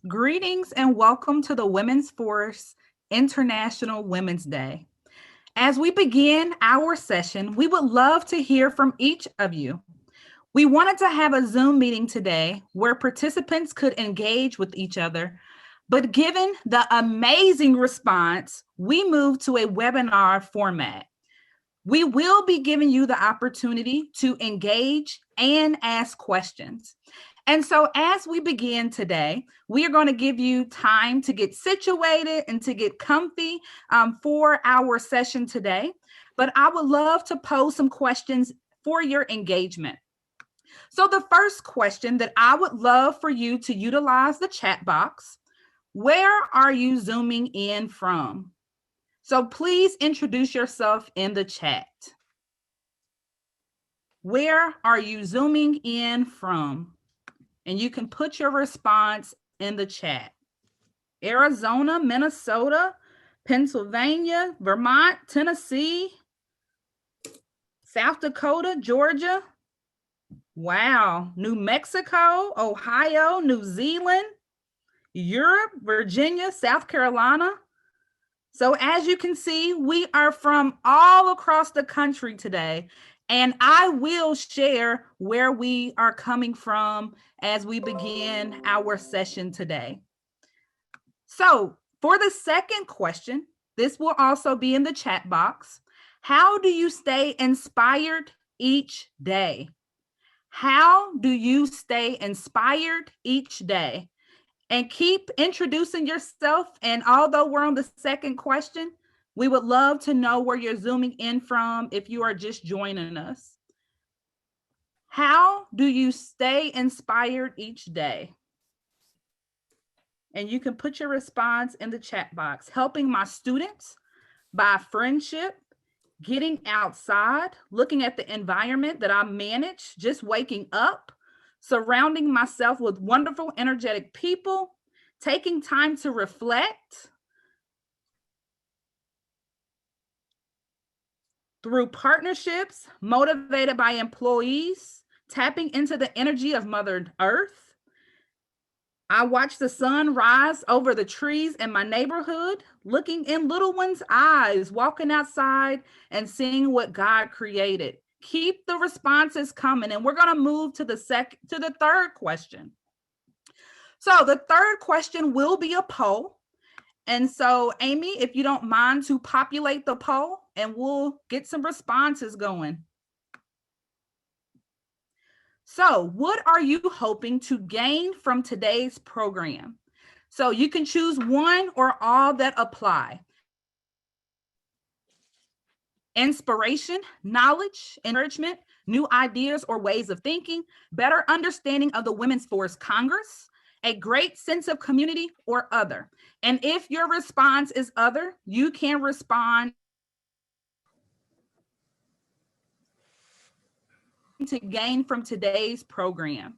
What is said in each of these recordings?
Greetings and welcome to the Women's Force International Women's Day. As we begin our session, we would love to hear from each of you. We wanted to have a Zoom meeting today where participants could engage with each other, but given the amazing response, we moved to a webinar format. We will be giving you the opportunity to engage and ask questions. And so as we begin today, we are going to give you time to get situated and to get comfy for our session today. But I would love to pose some questions for your engagement. So the first question that I would love for you to utilize the chat box. Where are you zooming in from? So please introduce yourself in the chat. Where are you zooming in from? And you can put your response in the chat. Arizona, Minnesota, Pennsylvania, Vermont, Tennessee, South Dakota, Georgia. Wow. New Mexico, Ohio, New Zealand, Europe, Virginia, South Carolina. So as you can see, we are from all across the country today, and I will share where we are coming from as we begin our session today. So for the second question, this will also be in the chat box. How do you stay inspired each day? How do you stay inspired each day? And keep introducing yourself. And although we're on the second question, we would love to know where you're zooming in from if you are just joining us. How do you stay inspired each day? And you can put your response in the chat box. Helping my students by friendship, getting outside, looking at the environment that I manage, just waking up, surrounding myself with wonderful, energetic people, taking time to reflect through partnerships, motivated by employees, tapping into the energy of Mother Earth. I watch the sun rise over the trees in my neighborhood, looking in little ones' eyes, walking outside and seeing what God created. Keep the responses coming, and we're going to move to the third question. So the third question will be a poll. And so, Amy, if you don't mind to populate the poll, and we'll get some responses going. So what are you hoping to gain from today's program? So you can choose one or all that apply. Inspiration, knowledge, encouragement, new ideas or ways of thinking, better understanding of the Women's Force Congress, a great sense of community, or other. And if your response is other, you can respond to gain from today's program.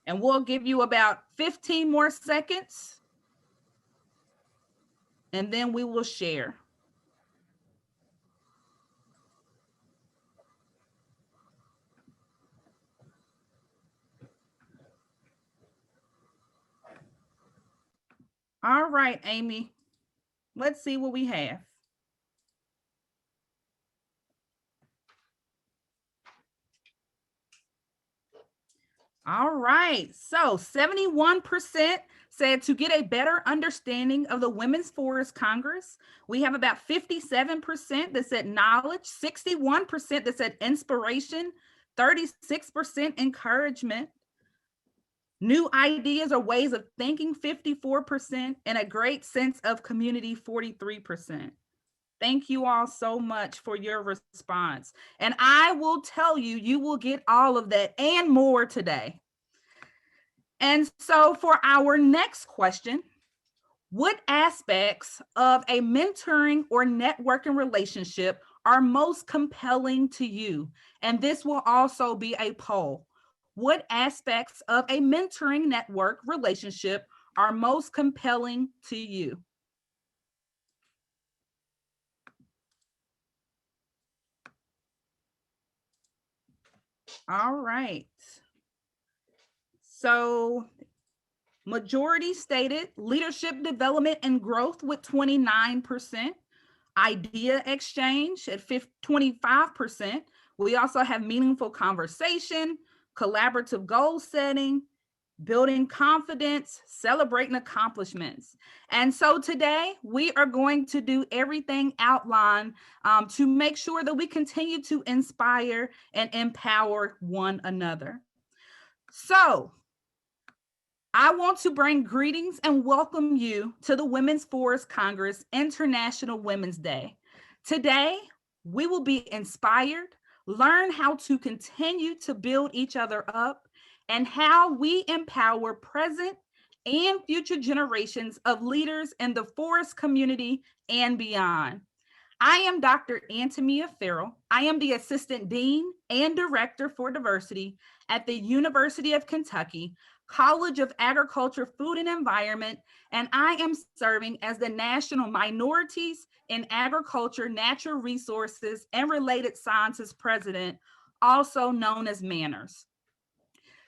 And we'll give you about 15 more seconds, and then we will share. All right, Amy, let's see what we have. All right, so 71% said to get a better understanding of the Women's Force Congress. We have about 57% that said knowledge, 61% that said inspiration, 36% encouragement, new ideas or ways of thinking, 54%, and a great sense of community, 43%. Thank you all so much for your response. And I will tell you, you will get all of that and more today. And so for our next question, what aspects of a mentoring or networking relationship are most compelling to you? And this will also be a poll. What aspects of a mentoring network relationship are most compelling to you? All right. So Majority stated leadership development and growth with 29%, idea exchange at 25%. We also have meaningful conversation, collaborative goal setting, building confidence, celebrating accomplishments. And so today we are going to do everything outlined to make sure that we continue to inspire and empower one another. So I want to bring greetings and welcome you to the Women's Forest Congress International Women's Day. Today, we will be inspired, learn how to continue to build each other up, and how we empower present and future generations of leaders in the forest community and beyond. I am Dr. Antomia Farrell. I am the Assistant Dean and Director for Diversity at the University of Kentucky College of Agriculture, Food and Environment, and I am serving as the National Minorities in Agriculture, Natural Resources, and Related Sciences President, also known as Manners.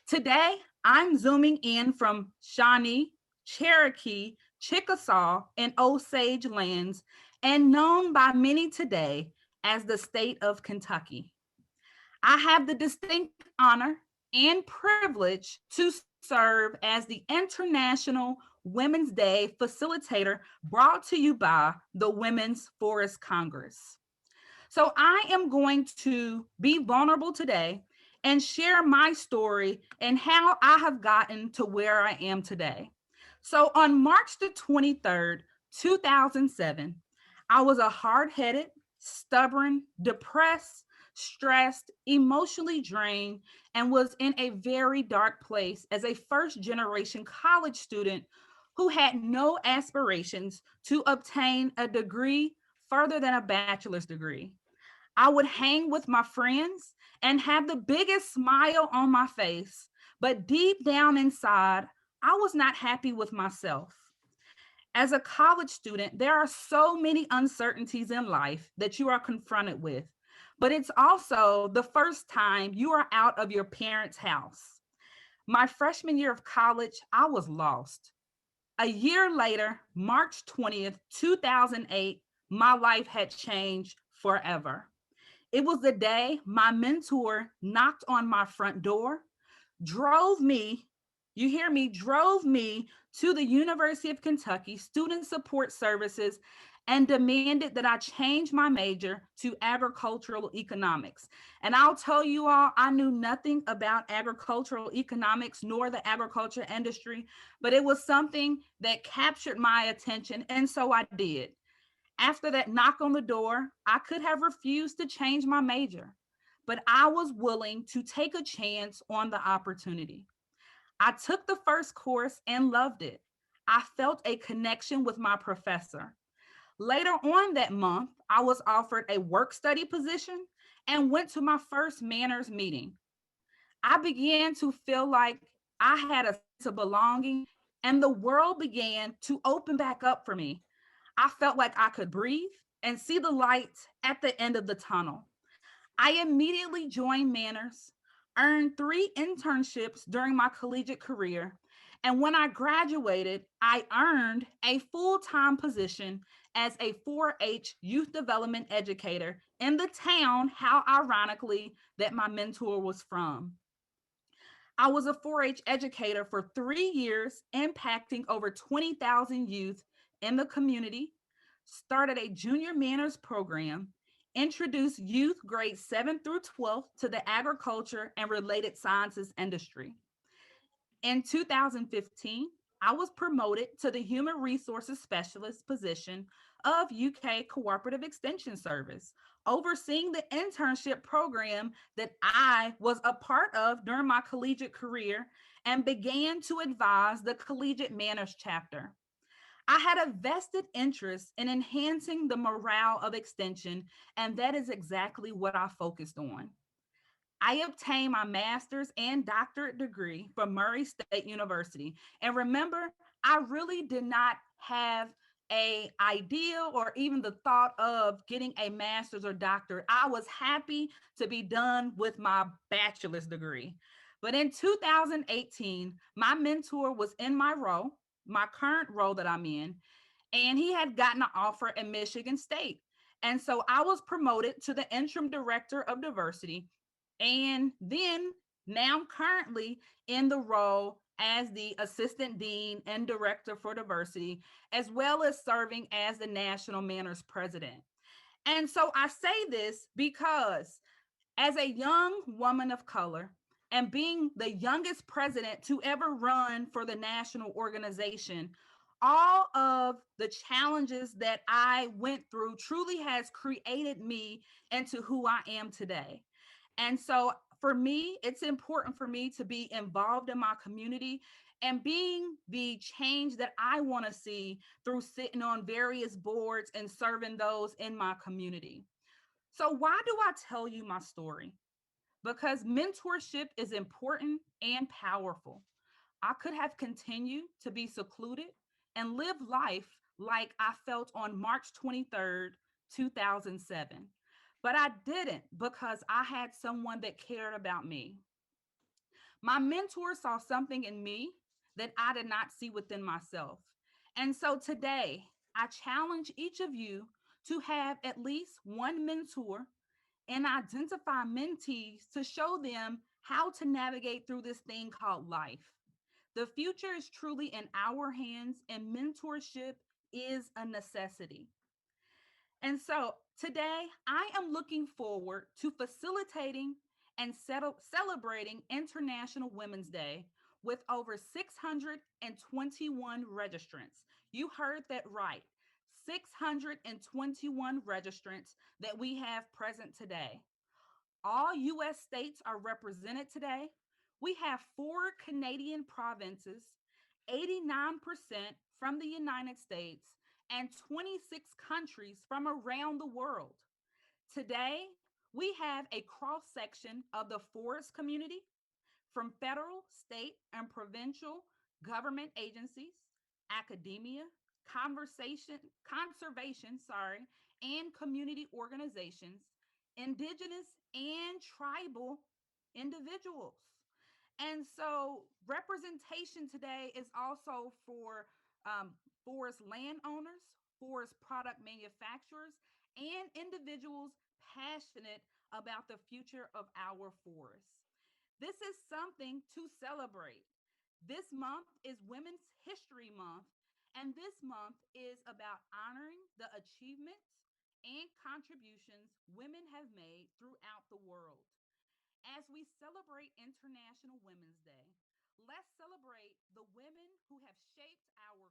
Today, I'm zooming in from Shawnee, Cherokee, Chickasaw, and Osage lands, and known by many today as the state of Kentucky. I have the distinct honor and privilege to serve as the International Women's Day facilitator brought to you by the Women's Forest Congress. So I am going to be vulnerable today and share my story and how I have gotten to where I am today. So on March the 23rd, 2007, I was a hard-headed, stubborn, depressed, stressed, emotionally drained, and was in a very dark place as a first generation college student who had no aspirations to obtain a degree further than a bachelor's degree. I would hang with my friends and have the biggest smile on my face, but deep down inside, I was not happy with myself. As a college student, there are so many uncertainties in life that you are confronted with, but it's also the first time you are out of your parents' house. My freshman year of college, I was lost. A year later, March 20th, 2008, my life had changed forever. It was the day my mentor knocked on my front door, drove me, you hear me, drove me to the University of Kentucky Student Support Services and demanded that I change my major to agricultural economics. And I'll tell you all, I knew nothing about agricultural economics nor the agriculture industry, but it was something that captured my attention, and so I did. After that knock on the door, I could have refused to change my major, but I was willing to take a chance on the opportunity. I took the first course and loved it. I felt a connection with my professor. Later on that month, I was offered a work study position and went to my first manners meeting. I began to feel like I had a sense of belonging and the world began to open back up for me. I felt like I could breathe and see the light at the end of the tunnel. I immediately joined Manners, earned 3 internships during my collegiate career, and when I graduated, I earned a full-time position as a 4-H youth development educator in the town, how ironically, that my mentor was from. I was a 4-H educator for 3 years, impacting over 20,000 youth in the community, started a junior manners program, introduced youth grades 7 through 12 to the agriculture and related sciences industry. In 2015, I was promoted to the Human Resources Specialist position of UK Cooperative Extension Service, overseeing the internship program that I was a part of during my collegiate career and began to advise the Collegiate Manners chapter. I had a vested interest in enhancing the morale of extension, and that is exactly what I focused on. I obtained my master's and doctorate degree from Murray State University. And remember, I really did not have a idea or even the thought of getting a master's or doctorate. I was happy to be done with my bachelor's degree. But in 2018, my mentor was in my role, my current role that I'm in, and he had gotten an offer at Michigan State. And so I was promoted to the interim director of diversity. And then now currently in the role as the assistant dean and director for diversity, as well as serving as the national manners president. And so I say this because as a young woman of color and being the youngest president to ever run for the national organization, all of the challenges that I went through truly has created me into who I am today. And so for me, it's important for me to be involved in my community and being the change that I want to see through sitting on various boards and serving those in my community. So, why do I tell you my story? Because mentorship is important and powerful. I could have continued to be secluded and live life like I felt on March 23rd, 2007. But I didn't because I had someone that cared about me. My mentor saw something in me that I did not see within myself. And so today, I challenge each of you to have at least one mentor and identify mentees to show them how to navigate through this thing called life. The future is truly in our hands, and mentorship is a necessity. And so today, I am looking forward to facilitating and celebrating International Women's Day with over 621 registrants. You heard that right. 621 registrants that we have present today. All US states are represented today. We have 4 Canadian provinces, 89% from the United States, and 26 countries from around the world. Today, we have a cross section of the forest community from federal, state, and provincial government agencies, academia, conservation, and community organizations, indigenous and tribal individuals. And so representation today is also for forest landowners, forest product manufacturers, and individuals passionate about the future of our forests. This is something to celebrate. This month is Women's History Month, and this month is about honoring the achievements and contributions women have made throughout the world. As we celebrate International Women's Day, let's celebrate the women who have shaped our